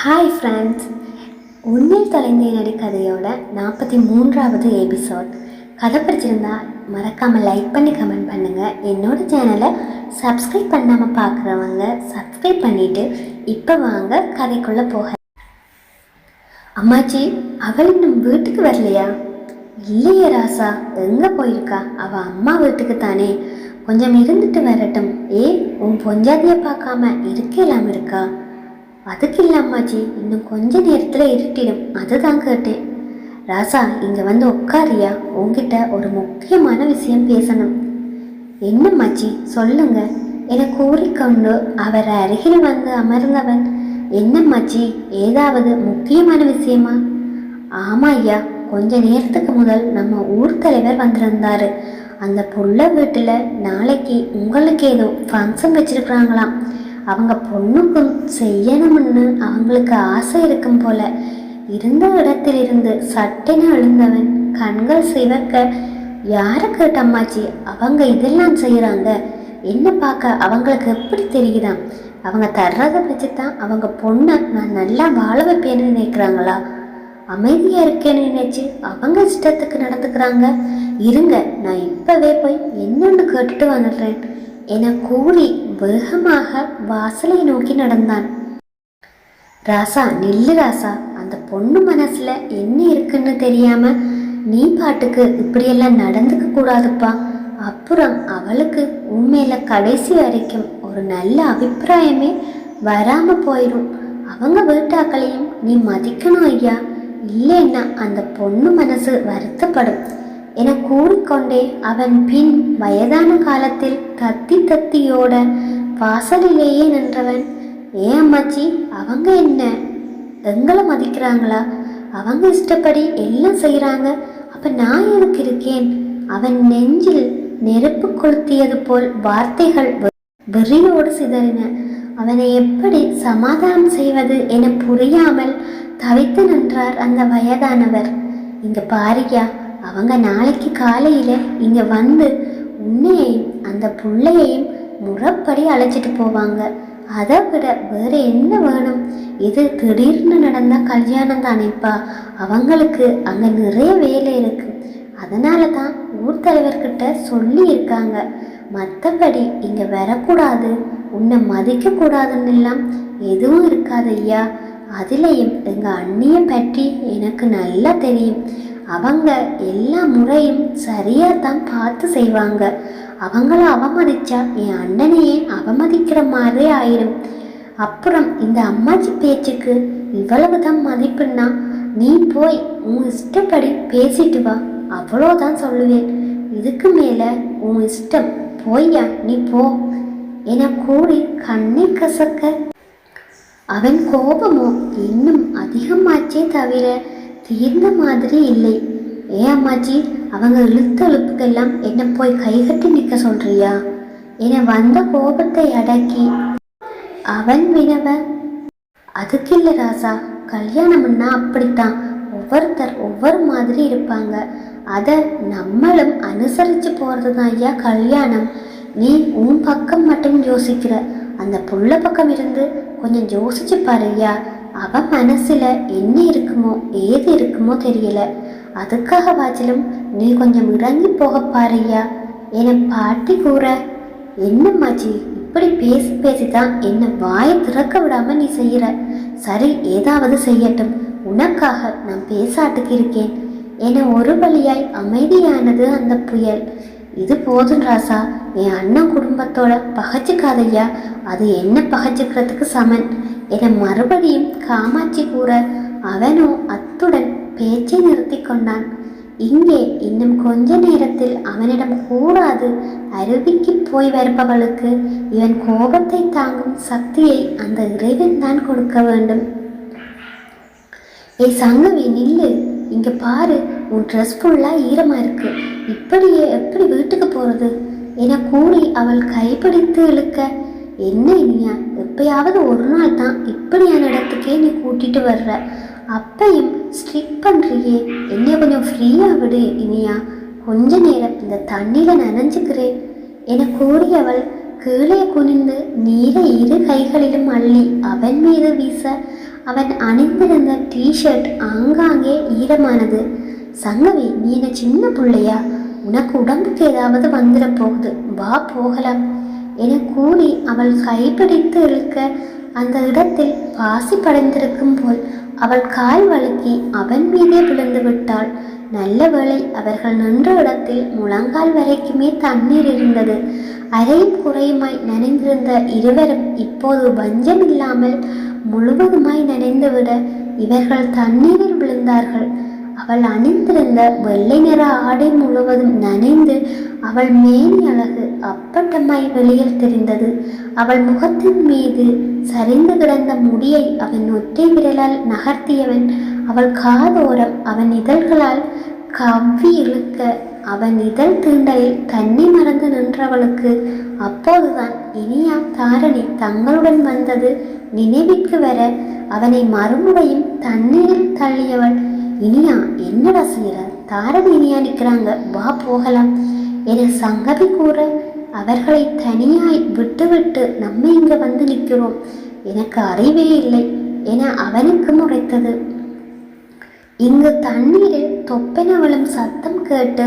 Hi friends, உன்னில் தொலைந்தேனடி கதையோட 43வது episode. கதை பிடிச்சிருந்தா மறக்காமல் லைக் பண்ணி கமெண்ட் பண்ணுங்கள். என்னோட சேனலை சப்ஸ்கிரைப் பண்ணாமல் பார்க்குறவங்க சப்ஸ்கிரைப் பண்ணிவிட்டு இப்போ வாங்க கதைக்குள்ளே போக. அம்மாச்சி, அவள் இன்னும் வீட்டுக்கு வரலையா? இல்லையே ராசா, எங்கே போயிருக்கா? அவள் அம்மா வீட்டுக்கு தானே, கொஞ்சம் இருந்துட்டு வரட்டும். உன் பொஞ்சாதியை பார்க்காம இருக்கலாம் இருக்கா? அதுக்கு இல்லை அம்மாச்சி, இன்னும் கொஞ்ச நேரத்தில் இருட்டிடும், அதுதான் கேட்டேன். ராசா, இங்கே வந்து உட்காரியா, உங்ககிட்ட ஒரு முக்கியமான விஷயம் பேசணும். என்னம்மாச்சி சொல்லுங்க என கூறிக்கொண்டு அவர் அருகில் வந்து அமர்ந்தவன், என்னம்மாச்சி ஏதாவது முக்கியமான விஷயமா? ஆமா ஐயா, கொஞ்ச நேரத்துக்கு முதல் நம்ம ஊர் தலைவர் வந்திருந்தாரு. அந்த புள்ள வீட்டில் நாளைக்கு உங்களுக்கு ஏதோ ஃபங்க்ஷன் வச்சிருக்கிறாங்களாம். அவங்க பொண்ணுக்கும் செய்யணும்னு அவங்களுக்கு ஆசை இருக்கும் போல. இருந்த இடத்திலிருந்து சட்டென எழுந்தவன் கண்கள் சிவக்க, யாரை கேட்டம்மாச்சி அவங்க இதெல்லாம் செய்கிறாங்க? என்ன பார்க்க அவங்களுக்கு எப்படி தெரியுதாம்? அவங்க தர்றதை வச்சு தான் அவங்க பொண்ணை நான் நல்லா வாழ வைப்பேன்னு நினைக்கிறாங்களா? அமைதியாக இருக்கேன்னு நினைச்சு அவங்க இஷ்டத்துக்கு நடந்துக்கிறாங்க. இருங்க, நான் இப்போவே போய் என்னன்னு கேட்டுட்டு வந்துடுறேன் என கூறி வேகமாக வாசலை நோக்கி நடந்தான். ராசா, நில்லு ராசா, அந்த பொண்ணு மனசுல என்ன இருக்குன்னு தெரியாம நீ பாட்டுக்கு இப்படியெல்லாம் நடந்துக்க கூடாதுப்பா. அப்புறம் அவளுக்கு உண்மையில கடைசி வரைக்கும் ஒரு நல்ல அபிப்பிராயமே வராம போயிடும். அவங்க வீட்டாக்களையும் நீ மதிக்கணும் ஐயா, இல்லைன்னா அந்த பொண்ணு மனசு வருத்தப்படும் என கூறிக்கொண்டே அவன் பின் வயதான காலத்தில் தத்தி தத்தியோட வாசலிலேயே நின்றவன், அம்மாச்சி அவங்க என்ன எங்களை மதிக்கிறாங்களா? அவங்க இஷ்டப்படி எல்லாம் செய்கிறாங்க, அப்போ நான் எனக்கு இருக்கேன். அவன் நெஞ்சில் நெருப்பு கொளுத்தியது போல் வார்த்தைகள் வெறியோடு சிதறின. அவனை எப்படி சமாதானம் செய்வது என புரியாமல் தவித்து நின்றார் அந்த வயதானவர். இங்க பாரியா, அவங்க நாளைக்கு காலையில் இங்கே வந்து உன்னையையும் அந்த பிள்ளையையும் முறைப்படி அழைச்சிட்டு போவாங்க. அதை விட வேறு என்ன வேணும்? இது திடீர்னு நடந்த கல்யாணம் தானேப்பா, அவங்களுக்கு அங்கே நிறைய வேலை இருக்கு. அதனால தான் ஊர் தலைவர்கிட்ட சொல்லி இருக்காங்க. மற்றபடி இங்கே வரக்கூடாது, உன்னை மதிக்கக்கூடாதுன்னு எல்லாம் எதுவும் இருக்காது ஐயா. அதுலேயும் எங்கள் அண்ணியை பற்றி எனக்கு நல்லா தெரியும். அவங்க எல்லா முறையும் சரியாக தான் பார்த்து செய்வாங்க. அவங்கள அவமதிச்சா என் அண்ணனையே அவமதிக்கிற மாதிரி ஆயிடும். அப்புறம் இந்த அம்மாச்சி பேச்சுக்கு இவ்வளவு தான் மதிப்புன்னா நீ போய் உன் இஷ்டப்படி பேசிட்டு வா, அவ்வளோதான் சொல்லுவேன். இதுக்கு மேலே உன் இஷ்டம், போய்யா நீ போ என கூறி கண்ணை கசக்க அவன் கோபமோ இன்னும் அதிகமாச்சே தவிர தீர்ந்த மாதிரி இல்லை. அம்மாச்சி, அவங்க இழுத்த இழுப்புக்கெல்லாம் என்ன போய் கைகட்டி நிற்க சொல்றியா என வந்த கோபத்தை அடக்கி அவன் வினவ, அதுக்கு இல்லை ராசா, கல்யாணம்னா அப்படித்தான், ஒவ்வொருத்தர் ஒவ்வொரு மாதிரி இருப்பாங்க. அதை நம்மளும் அனுசரித்து போகிறது தான் ஐயா கல்யாணம். நீ உன் பக்கம் மட்டும் யோசிக்கிற, அந்த புள்ள பக்கம் இருந்து கொஞ்சம் யோசிச்சு பாருயா. அவன் மனசுல என்ன இருக்குமோ ஏது இருக்குமோ தெரியல. அதுக்காக வாச்சிலும் நீ கொஞ்சம் இறங்கி போக பாருயா என பாட்டி கூற, என்னம்மாச்சி இப்படி பேசி பேசிதான் என்ன வாயை திறக்க விடாம நீ செய்யற. சரி, ஏதாவது செய்யட்டும், உனக்காக நான் பேசாட்டுக்கு இருக்கேன் என ஒரு வழியாய் அமைதியானது அந்த புயல். இது போதும் ராசா, என் அண்ணன் குடும்பத்தோட பகைச்சிக்காதையா, அது என்ன பகைச்சிக்கிறதுக்கு சமன் என மறுபடியும் காமாட்சி கூற, அவனோ அத்துடன் பேச்சை நிறுத்தி கொண்டான். இங்கே இன்னும் கொஞ்ச நேரத்தில் அவனிடம் கூடாது, அருவிக்கு போய் வருபவளுக்கு இவன் கோபத்தை தாங்கும் சக்தியை அந்த இறைவன் தான் கொடுக்க வேண்டும். சங்கவி நில்லு, இங்க பாரு, உன் ட்ரெஸ் ஃபுல்லாக ஈரமாக இருக்கு, இப்படியே எப்படி வீட்டுக்கு போகிறது என கூறி அவள் கைப்பிடித்து இழுக்க, என்ன இனியா, எப்பயாவது ஒரு நாள் தான் இப்படியான இடத்துக்கே நீ கூட்டிட்டு வர்ற, அப்பையும் ஸ்ட்ரிக் பண்ணுறியே, என்னைய கொஞ்சம் ஃப்ரீயாக விடு இனியா, கொஞ்ச நேரம் இந்த தண்ணியில் நனைஞ்சுக்கிறேன் என கூறியவள் கீழே குனிந்து நீரை இரு கைகளிலும் அள்ளி அவன் மீது வீச அவன் அணிந்திருந்த டிஷர்ட் ஆங்காங்கே ஈரமானது. சங்கவி, நீ என்ன சின்ன பிள்ளையா? உனக்கு உடம்புக்கு ஏதாவது வந்துட போகுது, வா போகலாம் என கூறி அவள் கைப்பிடித்து இழுக்க அந்த இடத்தில் பாசி படைந்திருக்கும் போல் அவள் கால் வழுக்கி அவன் மீதே விழுந்து விட்டாள். நல்ல வேளை அவர்கள் நின்ற இடத்தில் முழங்கால் வரைக்குமே தண்ணீர் இருந்தது. அரையும் குறையுமாய் நனைந்திருந்த இருவரும் இப்போது பஞ்சம் இல்லாமல் முழுவதுமாய் நனைந்துவிட இவர்கள் தண்ணீரில் விழுந்தார்கள். அவள் அணிந்திருந்த வெள்ளை நிற ஆடை முழுவதும் நனைந்து அவள் மேனி அழகு அப்பட்டமாய் வெளியில் தெரிந்தது. அவள் முகத்தின் மீது சரிந்து கிடந்த முடியை அவன் ஒற்றை விரலால் நகர்த்தியவன் அவள் காதோரம் அவன் இதழ்களால் கவ்வி இழுக்க அவன் இதழ் தீண்டலில் தண்ணி மறந்து நின்றவளுக்கு அப்போதுதான் இனியா தாரணி தங்களுடன் வந்தது நினைவிற்கு வர அவனை மறுமுறையும் தண்ணீரில் தள்ளியவள். இனியா, என்னடா செய்யற? தாரணி இனியா நிற்கிறாங்க, வா போகலாம் என சங்கவி கூற அவர்களை தனியாய் விட்டுவிட்டு நம்ம இங்க வந்து நிற்கிறோம், எனக்கு அறிவே இல்லை என அவனுக்கு முறைத்தது. இங்கு தண்ணீரில் தொப்பென விழும் சத்தம் கேட்டு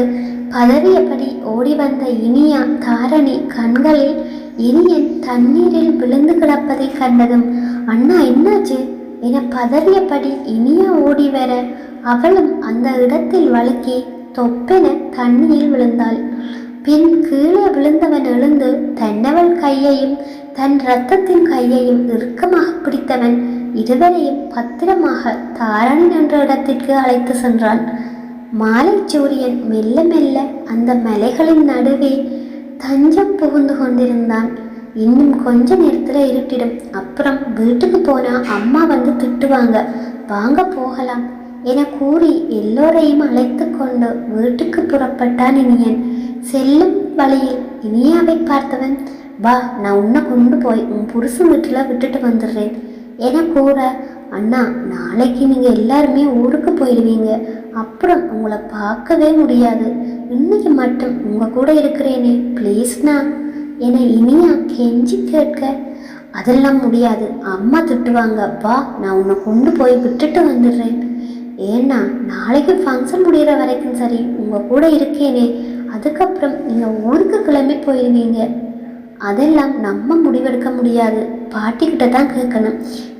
பதறியபடி ஓடி வந்த இனியா தாரணி கண்களில் இனியன் தண்ணீரில் விழுந்து கிடப்பதை கண்டதும், அண்ணா என்னாச்சு என பதறியபடி இனியா ஓடி வர அவளும் அந்த இடத்தில் வழுக்கி தொப்பென தண்ணீரில் விழுந்தாள். பின் கீழே விழுந்தவன் எழுந்து தன்னவள் கையையும் தன் இரத்தத்தின் கையையும் இறுக்கமாக பிடித்தவன் இருவரையும் பத்திரமாக தாரணி என்ற இடத்திற்கு அழைத்து சென்றான். மாலை சூரியன் மெல்ல மெல்ல அந்த மலைகளின் நடுவே தஞ்சம் புகுந்து கொண்டிருந்தான். இன்னும் கொஞ்ச நேரத்துல இருட்டிடும், அப்புறம் வீட்டுக்கு போனா அம்மா வந்து திட்டுவாங்க, வாங்க போகலாம் என கூறி எல்லோரையும் அழைத்து கொண்டு வீட்டுக்கு புறப்பட்டான் இனியன். செல்லும் வழியில் இனியாவை பார்த்தவன், வா நான் உன்னை கொண்டு போய் உன் புருஷன் வீட்டில் விட்டுட்டு வந்துடுறேன் என கூற, அண்ணா நாளைக்கு நீங்கள் எல்லாருமே ஊருக்கு போயிடுவீங்க, அப்புறம் உங்களை பார்க்கவே முடியாது, இன்னைக்கு மட்டும் உங்கள் கூட இருக்கிறேனே ப்ளீஸ்ண்ணா என இனியா கெஞ்சி கேட்க, அதெல்லாம் முடியாது, அம்மா திட்டுவாங்க, வா நான் உன்னை கொண்டு போய் விட்டுட்டு வந்துடுறேன். ஏன்னா நாளைக்கு ஃபங்க்ஷன் முடிகிற வரைக்கும் சரி உங்கள் கூட இருக்கேனே, அதுக்கப்புறம் நீங்கள் ஊருக்கு கிளம்பி போயிடுவீங்க, அதெல்லாம் நம்ம முடிவெடுக்க முடியாது, பாட்டிக்கிட்ட தான் கேட்கணும்,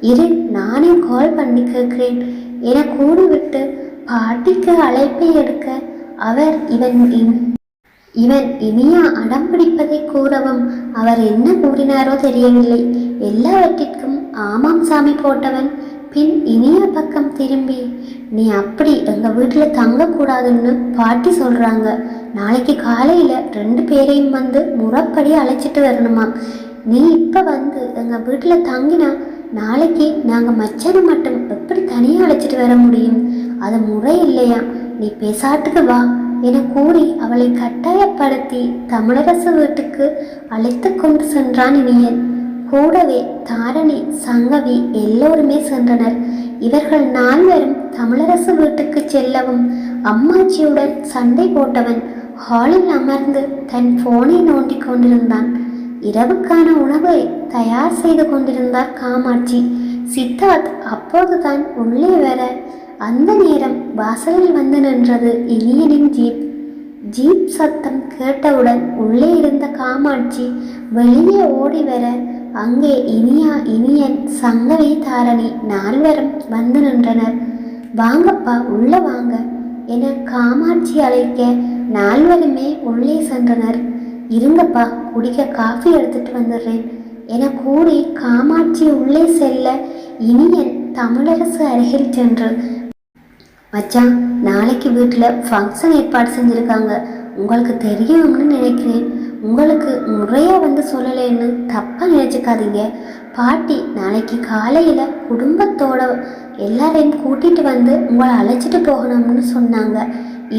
இரு நானே கால் பண்ணி கேட்குறேன் என கூறிவிட்டு பாட்டிக்கு அழைப்பை எடுக்க அவர் இவன் இனியா அடம் பிடிப்பதை கூறவும் அவர் என்ன கூறினாரோ தெரியவில்லை. எல்லாவற்றிற்கும் ஆமாம் சாமி போட்டவன் பின் இனியா பக்கம் திரும்பி, நீ அப்படி எங்கள் வீட்டில் தங்கக்கூடாதுன்னு பாட்டி சொல்கிறாங்க, நாளைக்கு காலையில் 2 பேரையும் வந்து முறைப்படி அழைச்சிட்டு வரணுமா, நீ இப்போ வந்து எங்கள் வீட்டில் தங்கினா நாளைக்கு நாங்கள் மச்சானை மட்டும் எப்படி தனியாக அழைச்சிட்டு வர முடியும், அது முறை இல்லையா, நீ பேசாட்டுக்கு வா என கூறி அவளை கட்டாயப்படுத்தி தமிழரசு வீட்டுக்கு அழைத்து கொண்டு சென்றான் இனியன். கூடவே தாரணி சங்கவி எல்லோருமே சென்றனர். இவர்கள் 4 தமிழரசு வீட்டுக்கு செல்லவும் அம்மாச்சியுடன் சண்டை போட்டவன் ஹாலில் அமர்ந்து தன் போனை நோண்டி கொண்டிருந்தான். இரவுக்கான உணவை தயார் செய்து கொண்டிருந்தார் காமாட்சி. சித்தார்த் அப்போதுதான் உள்ளே வர அந்த நேரம் வாசலில் வந்து நின்றது இனியனின் ஜீப். ஜீப் சத்தம் கேட்டவுடன் உள்ளே இருந்த காமாட்சி வெளியே ஓடி வர அங்கே இனியன் சங்கவி தாரணி 4 வந்து நின்றனர். வாங்கப்பா உள்ள வாங்க என காமாட்சி அழைக்க 4 உள்ளே சென்றனர். இருங்கப்பா குடிக்க காஃபி எடுத்துட்டு வந்துடுறேன் என கூறி காமாட்சி உள்ளே செல்ல இனியன் தமிழரசு அருகில் சென்று, மச்சான் நாளைக்கு வீட்டில் ஃபங்க்ஷன் ஏற்பாடு செஞ்சுருக்காங்க, உங்களுக்கு தெரியும்னு நினைக்கிறேன், உங்களுக்கு முறையாக வந்து சொல்லலைன்னு தப்பாக நினச்சிக்காதீங்க, பாட்டி நாளைக்கு காலையில் குடும்பத்தோட எல்லாரையும் கூட்டிகிட்டு வந்து உங்களை அழைச்சிட்டு போகணும்னு சொன்னாங்க.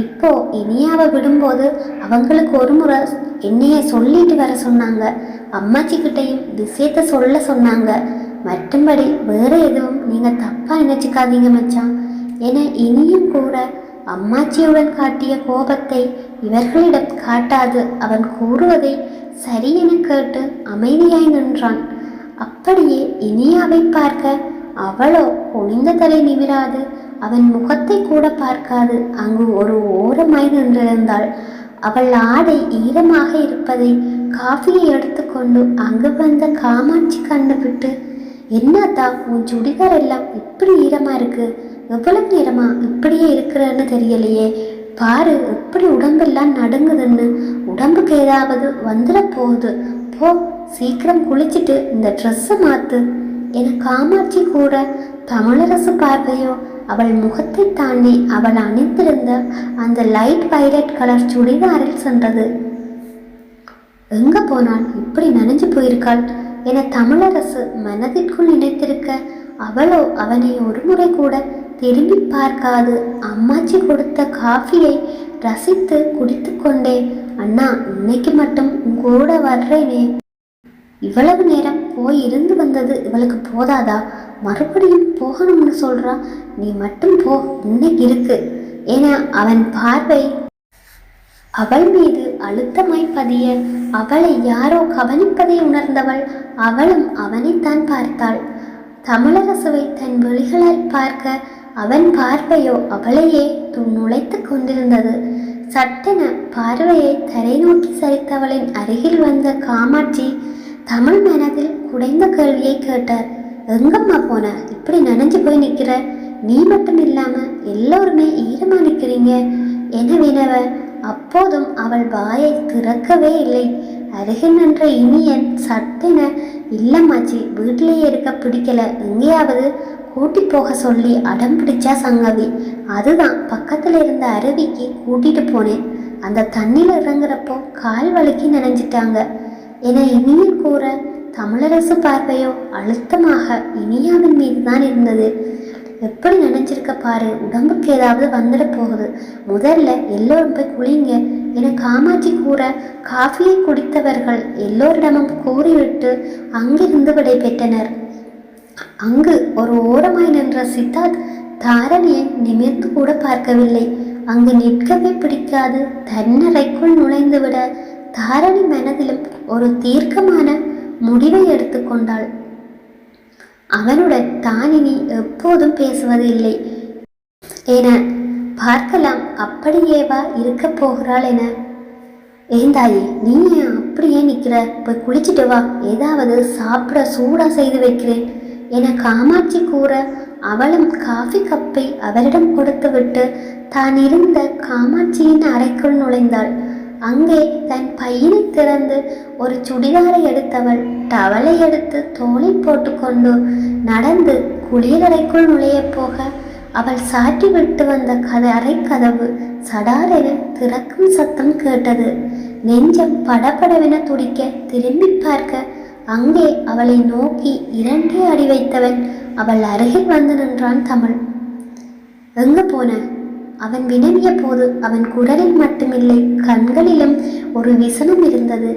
இப்போ இனியாவை விடும்போது அவங்களுக்கு ஒரு முறை என்னைய சொல்லிட்டு வர சொன்னாங்க, அம்மாச்சிக்கிட்டையும் விஷயத்த சொல்ல சொன்னாங்க, மற்றும்படி வேறு எதுவும் நீங்கள் தப்பாக நினச்சிக்காதீங்க மச்சான் என இனியும் கூற அம்மாச்சியுடன் காட்டிய கோபத்தை இவர்களிடம் காட்டாது அவன் கூறுவதை சரியென கேட்டு அமைதியாய் நின்றான். அப்படியே இனியாவை பார்க்க அவளோ குனிந்த தலை நிமிராது, அவன் முகத்தை கூட பார்க்காது அங்கு ஒரு ஓரமாய் நின்றிருந்தாள். அவள் ஆடை ஈரமாக இருப்பதை காஃபியை எடுத்துக்கொண்டு அங்கு வந்த காமாட்சி கண்டுபிட்டு, என்னத்தா உன் சுடிதார் எல்லாம் இப்படி ஈரமா இருக்கு, எவ்வளவு நேரமா இப்படியே இருக்கிறன்னு தெரியலையே, பாரு எப்படி உடம்பெல்லாம் நடுங்குதுன்னு, உடம்புக்கு ஏதாவது வந்துட போகுது, போ சீக்கிரம் குளிச்சுட்டு இந்த ட்ரெஸ்ஸை மாத்து என காமாட்சி கூற, தமிழரசு பார்வையோ அவள் முகத்தை தாண்டி அவள் அணிந்திருந்த அந்த லைட் வயலட் கலர் சுடிதாரில் சென்றது. எங்க போனாள், இப்படி நனைஞ்சு போயிருக்காள் என தமிழரசு மனதிற்குள் நினைத்திருக்க, அவளோ அவனை ஒரு முறை கூட திரும்பி பார்க்காது அம்மாச்சி கொடுத்த காஃபியை ரசித்து குடித்து கொண்டே, அண்ணா இன்னைக்கு மட்டும் உங்கூட வர்றேனே, இவ்வளவு நேரம் போய் இருந்து வந்தது இவளுக்கு போதாதா, மறுபடியும் போகணும்னு சொல்றா, நீ மட்டும் போ இன்னைக்கு இருக்கு என அவன் பார்வை அவள் மீது அழுத்தமாய் பதிய, அவளை யாரோ கவனிப்பதை உணர்ந்தவள் அவளும் அவனைத்தான் பார்த்தாள். தமிழரசுவை தன் விழிகளால் பார்க்க அவன் பார்வையோ அவளையே நுழைத்து கொண்டிருந்தது. சட்டென பார்வையை தரை நோக்கி சரித்தவளின் அருகில் வந்த காமாட்சி தமிழ் மனதில் குடைந்த கேள்வியை கேட்டார். எங்கம்மா போன, இப்படி நனைஞ்சு போய் நிற்கிற, நீ மட்டும் இல்லாம எல்லோருமே ஈரமா நிற்கிறீங்க என வினவ, அப்போதும் அவள் வாயை திறக்கவே இல்லை. அருகில் நின்ற இனியன் சட்டென, இல்லம்மாச்சி வீட்டிலேயே இருக்க பிடிக்கல, எங்கேயாவது கூட்டி போக சொல்லி அடம் பிடிச்சா சங்கவி, அதுதான் பக்கத்துல இருந்த அருவிக்கு கூட்டிட்டு போனேன், அந்த தண்ணியில் இறங்குறப்போ கால் வலிக்கு நனைஞ்சிட்டாங்க என இனியன் கூற, தமிழரசு பார்வையோ அழுத்தமாக இனியாவின் மீது தான் இருந்தது. எப்படி நினைச்சிருக்க பாரு, உடம்புக்கு ஏதாவது வந்துட போகுது, முதல்ல எல்லோரும் போய் குளிங்க என காமாட்சி கூற, காஃபியை குடித்தவர்கள் எல்லோரிடமும் கூறிவிட்டு அங்கிருந்து விடை பெற்றனர். அங்கு ஒரு ஓரமாய் நின்ற சித்தார்த் தாரணியை நிமிர்ந்து கூட பார்க்கவில்லை. அங்கு நிற்கவே பிடிக்காது தன்னறைக்குள் நுழைந்து விட, தாரணி மனதிலும் ஒரு தீர்க்கமான முடிவை எடுத்துக்கொண்டாள். அவனுடன் தான் இனி எப்போதும் பேசுவது இல்லை என பார்க்கலாம், அப்படியேவா இருக்க போகிறாள் என. ஏந்தாயி நீ அப்படியே நிற்கிற, போய் குளிச்சுட்டு வா, ஏதாவது சாப்பிட சூடா செய்து வைக்கிறேன் என காமாட்சி கூற, அவளும் காஃபி கப்பை அவரிடம் கொடுத்து விட்டு தான் இருந்த காமாட்சியின் அறைக்குள் நுழைந்தாள். அங்கே தன் பையனை திறந்து ஒரு சுடிதாரை எடுத்தவள் டவலை எடுத்து தோளில் போட்டுக்கொண்டு நடந்து குளியலறைக்குள் நுழைய போக, அவள் சாட்டி விட்டு வந்த அறை கதவு சடாரென திறக்கும் சத்தம் கேட்டது. நெஞ்சம் படபடவென துடிக்க திரும்பி பார்க்க, அங்கே அவளை நோக்கி 2 அடி வைத்தவன் அவள் அருகில் வந்து நின்றான். தமிழ், எங்க போன? அவன் வினவிய போது அவன் குரலில் மட்டுமில்லை கண்களிலும் ஒரு விசனம் இருந்தது.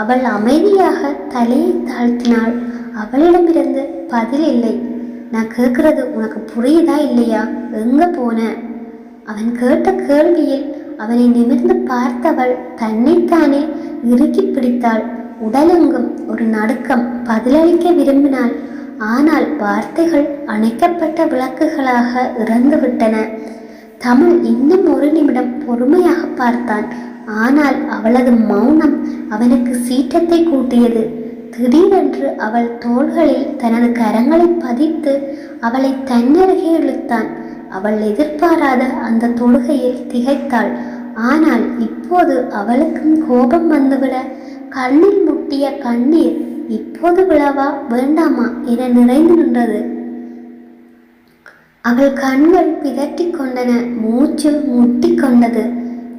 அவள் அமைதியாக தலையை தாழ்த்தினாள். அவளிடமிருந்து பதில் இல்லை. நான் கேட்கறது உனக்கு புரியுதா இல்லையா? எங்க போன? அவன் கேட்ட கேள்வியில் அவனை நிமிர்ந்து பார்த்தவள் தன்னைத்தானே இறுக்கி பிடித்தாள். உடலெங்கும் ஒரு நடுக்கம். பதிலளிக்க விரும்பினாள். ஆனால் வார்த்தைகள் அணைக்கப்பட்ட விளக்குகளாக இறந்து விட்டன. தமிழ் இன்னும் ஒரு நிமிடம் பொறுமையாக பார்த்தான். ஆனால் அவளது மௌனம் அவனுக்கு சீற்றத்தை கூட்டியது. திடீரென்று அவள் தோள்களில் தனது கரங்களை பதித்து அவளை தன்னருகே இழுத்தான். அவள் எதிர்பாராத அந்த தொழுகையில் திகைத்தாள். ஆனால் இப்போது அவளுக்கும் கோபம் வந்துவிட, கண்ணில் முட்டிய கண்ணீர் இப்போது விழவா வேண்டாமா என நிறைந்து நின்றது. அவள் கண்கள் பிதட்டி கொண்டன. மூச்சு முட்டி கொண்டது.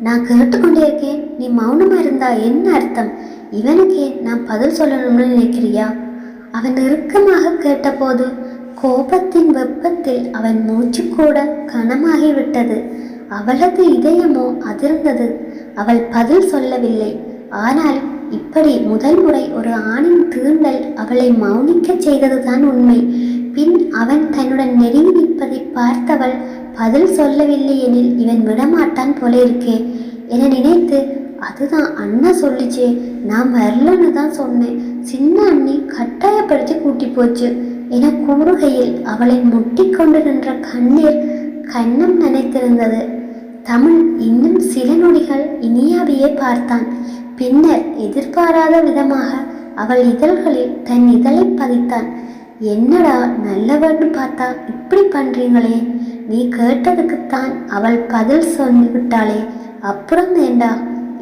நான் கேட்டுக்கொண்டே இருக்கேன், நீ மௌனமா இருந்தா என்ன அர்த்தம்? இவனுக்கே நான் பதில் சொல்லணும்னு நினைக்கிறியா? அவன் இறுக்கமாக கேட்டபோது கோபத்தின் வெப்பத்தில் அவன் மூச்சு கூட கனமாகிவிட்டது. அவளது இதயமோ அதிர்ந்தது. அவள் பதில் சொல்லவில்லை. ஆனால் இப்படி முதல் முறை ஒரு ஆணின் தீண்டல் அவளை மௌனிக்க செய்ததுதான் உண்மை. பின் அவன் தன்னுடன் நெருங்கி நிற்பதை பார்த்தவள் பதில் சொல்லவில்லை எனில் இவன் விடமாட்டான் போல இருக்கே என நினைத்து, அதுதான் அண்ணா சொல்லிச்சே, நான் வரலன்னு தான் சொன்னேன், சின்ன அண்ணி கட்டாயப்படுத்தி கூட்டி போச்சு என கூறுகையில் அவளை முட்டிக்கொண்டு நின்ற கண்ணீர் கன்னம் நனைத்திருந்தது. தமிழ் இன்னும் சில நொடிகள் இனியாவையே பார்த்தான். பின்னர் எதிர்பாராத விதமாக அவள் இதழ்களில் தன் இதழை பதித்தான். என்னடா நல்லவன்னு பார்த்தா இப்படி பண்றீங்களே, நீ கேட்டதுக்குத்தான் அவள் பதில் சொல்லிவிட்டாளே, அப்புறம் ஏண்டா?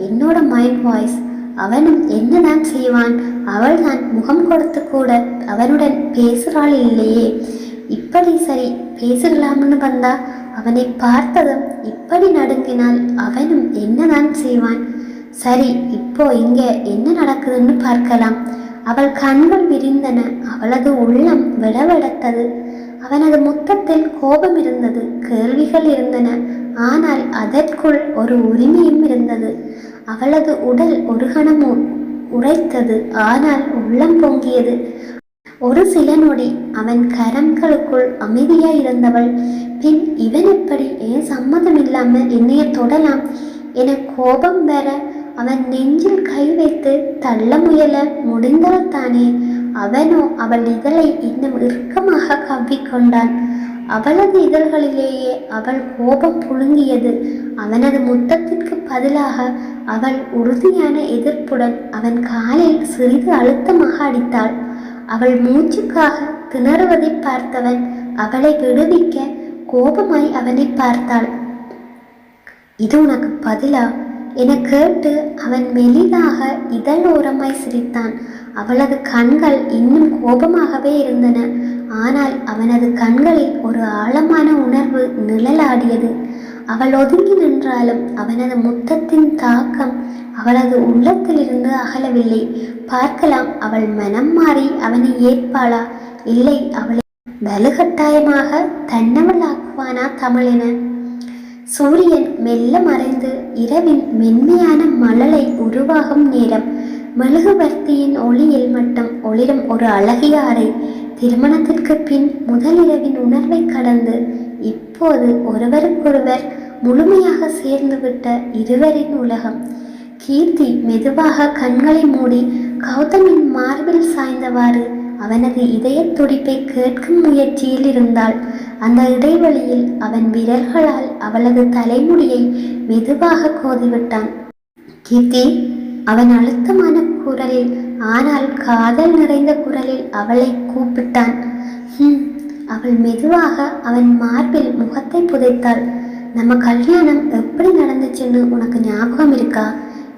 என்னோட மைண்ட் வாய்ஸ். அவனும் என்னதான் செய்வான்? அவள் தான் முகம் கொடுத்து கூட அவனுடன் பேசுகிறாள் இல்லையே. இப்படி சரி பேசலாம்னு வந்தா அவனை பார்த்ததும் இப்படி நடுங்கினால் அவனும் என்னதான் செய்வான்? சரி, இப்போ இங்க என்ன நடக்குதுன்னு பார்க்கலாம். அவள் கண்கள் விரிந்தன. அவளது உள்ளம் விடவெடுத்தது. அவனது முத்தத்தில் கோபம் இருந்தது, கேள்விகள் இருந்தன. ஆனால் அதற்குள் ஒரு உரிமையும் இருந்தது. அவளது உடல் ஒரு கணம் உரைத்தது. ஆனால் உள்ளம் பொங்கியது. ஒரு சில நொடி அவன் கரங்களுக்குள் அமைதியாய் இருந்தவள் பின் இவன் எப்படி ஏன் சம்மதம் இல்லாம என்னைய தொடலாம் என கோபம் வர அவன் நெஞ்சில் கை வைத்து தள்ள முயல முடிந்தால் தானே. அவனோ அவள் இதழை இன்னும் இறுக்கமாக கவ்விக்கொண்டான். அவளது இதழ்களிலேயே அவள் கோபம் புழுங்கியது. அவனது முத்தத்திற்கு பதிலாக அவள் உறுதியான எதிர்ப்புடன் அவன் காலில் சிறிது அழுத்தமாக அடித்தாள். அவள் மூச்சுக்காக திணறுவதை பார்த்தவன் அவளை விடுவிக்க கோபமாய் அவனை பார்த்தாள். இது உனக்கு பதிலா என கேட்டு அவன் மெலிதாக இதழோரமாய் சிரித்தான். அவளது கண்கள் இன்னும் கோபமாகவே இருந்தன. ஆனால் அவனது கண்களில் ஒரு ஆழமான உணர்வு நிழலாடியது. அவள் ஒதுங்கி நின்றாலும் அவனது முத்தத்தின் தாக்கம் அவளது உள்ளத்திலிருந்து அகலவில்லை. பார்க்கலாம், அவள் மனம் மாறி அவனை ஏற்பாளா, இல்லை அவளை வலுக்கட்டாயமாக தன்னவளாக்குவானா தமிழென. சூரியன் மெல்ல மறைந்து இரவின் மென்மையான மழலை உருவாகும் நேரம். மெழுகுவர்த்தியின் ஒளியில் மட்டும் ஒளிரும் ஒரு அழகிய அறை. திருமணத்திற்கு பின் முதலிரவின் உணர்வை கடந்து இப்போது ஒருவருக்கொருவர் முழுமையாக சேர்ந்துவிட்ட இருவரின் உலகம். கீர்த்தி மெதுவாக கண்களை மூடி கௌதமின் மார்பில் சாய்ந்தவாறு அவனது இதய துடிப்பை கேட்கும் முயற்சியில் இருந்தாள். அந்த இடைவெளியில் அவன் விரல்களால் அவளது தலைமுடியை மெதுவாக கோதிவிட்டான். கீர்த்தி, அவன் அழுத்தமான குரலில், ஆனால் காதல் நிறைந்த குரலில் அவளை கூப்பிட்டான். அவள் மெதுவாக அவன் மார்பில் முகத்தை புதைத்தாள். நம்ம கல்யாணம் எப்படி நடந்துச்சுன்னு உனக்கு ஞாபகம் இருக்கா?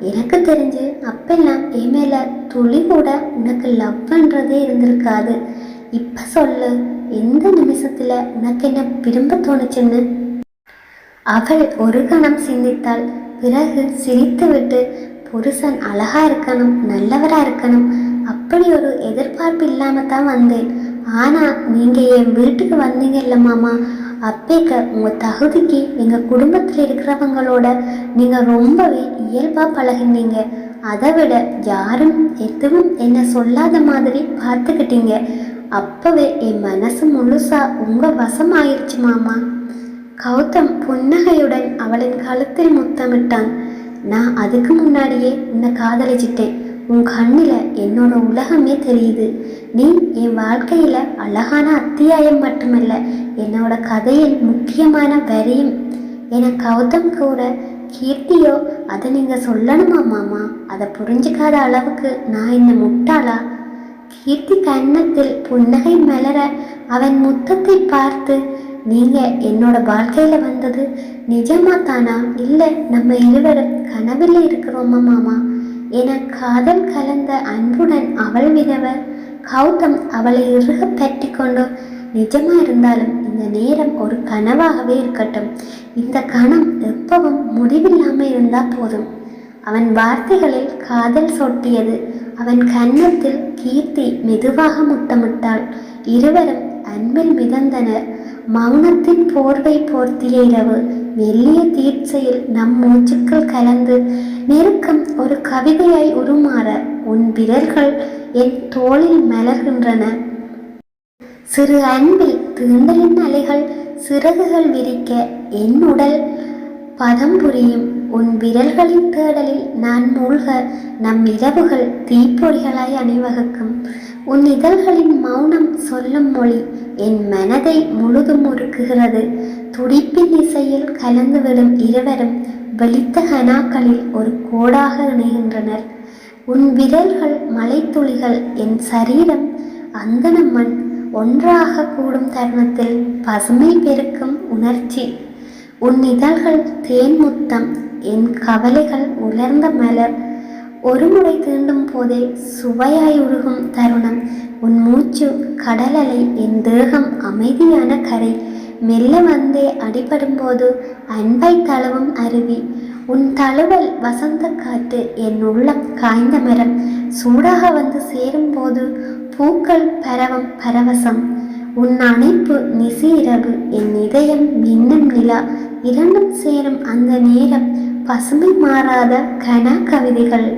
எனக்கு தெரிஞ்சு அப்பெல்லாம் என் மேல துளி கூட உனக்கு லவ் பண்றதே இருந்திருக்காது. இப்ப சொல்லு, எந்த நிமிஷத்துல உனக்கு என்ன விரும்ப தோணுச்சுன்னு? அவள் ஒரு கணம் சிந்தித்தாள். பிறகு சிரித்துவிட்டு, புருஷன் அழகா இருக்கணும், நல்லவரா இருக்கணும், அப்படி ஒரு எதிர்பார்ப்பு இல்லாம தான் வந்தேன். ஆனா நீங்க என் வீட்டுக்கு வந்தீங்கல்ல மாமா, அப்பேக்க உங்க தகுதிக்கு எங்க குடும்பத்தில் இருக்கிறவங்களோட நீங்க ரொம்பவே இயல்பா பழகினீங்க. அதை விட யாரும் எதுவும் என்ன சொல்லாத மாதிரி பார்த்துக்கிட்டீங்க. அப்பவே என் மனசு முழுசா உங்க வசம் ஆயிடுச்சு மாமா. கௌதம் புன்னகையுடன் அவளின் கழுத்தில் முத்தமிட்டான். நான் அதுக்கு முன்னாடியே உன்னை காதலிச்சிட்டேன். உன் கண்ணில என்னோட உலகமே தெரியுது. நீ என் வாழ்க்கையில அழகான அத்தியாயம் மட்டுமல்ல, என்னோட கதையில் முக்கியமான வரியும் என கௌதம் கூற, கீர்த்தியோ அதை நீங்க சொல்லணுமா மாமா? அதை புரிஞ்சுக்காத அளவுக்கு நான் என்ன முட்டாளா? கீர்த்தி கன்னத்தில் புன்னகை மலர அவன் முத்தத்தை பார்த்து, நீங்க என்னோட வாழ்க்கையில வந்தது நிஜமா தானா, இல்லை நம்ம இருவரும் கனவில் இருக்கிறோமா மாமா என காதல் கலந்த அன்புடன் அவள் விரவ, கௌதம் அவளை இறுக பற்றி கொண்டு, நிஜமா இருந்தாலும் இந்த நேரம் ஒரு கனவாகவே இருக்கட்டும், இந்த கணம் எப்பவும் முடிவில்லாமல் இருந்தா போதும். அவன் வார்த்தைகளில் காதல் சொட்டியது. அவன் கன்னத்தில் கீர்த்தி மெதுவாக முத்தமிட்டாள். இருவரும் அன்பில் மிதந்தனர். மௌனத்தின் போர்வை போர்த்திய இரவு. மெல்லிய தீர்ச்சையில் நம் மூச்சுக்கள் கலந்து நெருக்கம் ஒரு கவிதையாய் உருமாற உன் விரல்கள் என் தோளில் மலர்கின்றன. சிறு அன்பில் தீண்டலின் அலைகள் சிறகுகள் விரிக்க என் உடல் பதம் புரியும். உன் விரல்களின் தேடலில் நான் மூழ்க நம் இரவுகள் தீப்பொறிகளாய் அணிவகுக்கும். உன் இதழ்களின் மௌனம் சொல்லும் மொழி என் மனதை முழுதும் உருக்குகிறது. துடிப்பின் இசையில் கலந்துவிடும் இருவரும் வெளித்த கனாக்களில் ஒரு கோடாக இணைகின்றனர். உன் விரல்கள் மலைத்துளிகள், என் சரீரம் அந்தன மண். ஒன்றாக கூடும் தருணத்தில் பசுமை பெருக்கும் உணர்ச்சி. உன் இதழ்கள் தேன் முத்தம், என் கவலைகள் உலர்ந்த மலர். ஒரு முறை தீண்டும் போதே சுவையாய் உருகும் தருணம். உன் மூச்சு கடலலை, என் தேகம் அமைதியான கரை. மெல்ல வந்தே அடிபடும் போது அன்பை தழுவும் அருவி. உன் தழுவல் வசந்த காற்று, என் உள்ளம் காய்ந்த மரம். சூடாக வந்து சேரும் போது பூக்கள் பரவும் பரவசம். உன் அணைப்பு நிசி இரவு, என் இதயம் மின்னும் நிலா. இரண்டும் சேரும் அந்த நேரம் பசுமை மாறாத கன கவிதைகள்.